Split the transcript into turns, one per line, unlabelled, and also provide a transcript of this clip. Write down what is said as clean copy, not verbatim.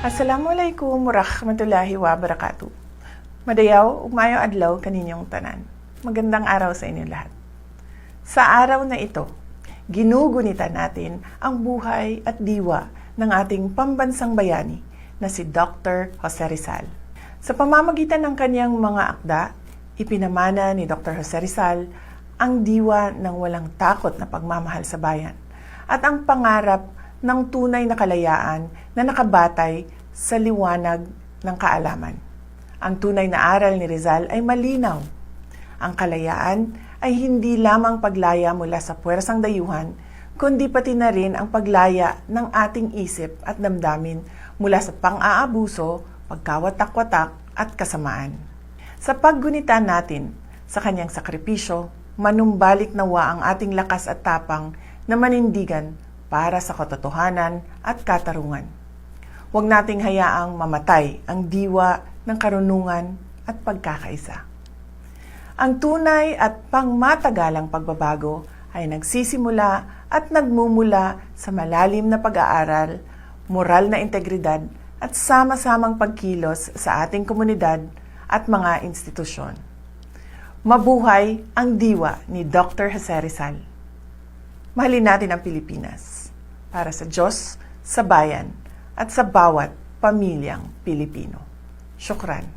Assalamualaikum warahmatullahi wabarakatuh. Madayaw, ugmayo adlaw kaninyong tanan. Magandang araw sa inyo lahat. Sa araw na ito, ginugunita natin ang buhay at diwa ng ating pambansang bayani na si Dr. Jose Rizal. Sa pamamagitan ng kanyang mga akda, ipinamana ni Dr. Jose Rizal ang diwa ng walang takot na pagmamahal sa bayan at ang pangarap ng tunay na kalayaan na nakabatay sa liwanag ng kaalaman. Ang tunay na aral ni Rizal ay malinaw. Ang kalayaan ay hindi lamang paglaya mula sa puwersang dayuhan, kundi pati na rin ang paglaya ng ating isip at damdamin mula sa pang-aabuso, pagkawatak-watak at kasamaan. Sa paggunita natin sa kanyang sakripisyo, manumbalik nawa ang ating lakas at tapang na manindigan para sa katotohanan at katarungan. Huwag nating hayaang mamatay ang diwa ng karunungan at pagkakaisa. Ang tunay at pangmatagalang pagbabago ay nagsisimula at nagmumula sa malalim na pag-aaral, moral na integridad at sama-samang pagkilos sa ating komunidad at mga institusyon. Mabuhay ang diwa ni Dr. Jose Rizal. Mahalin natin ang Pilipinas para sa Diyos, sa bayan, at sa bawat pamilyang Pilipino. Syukran.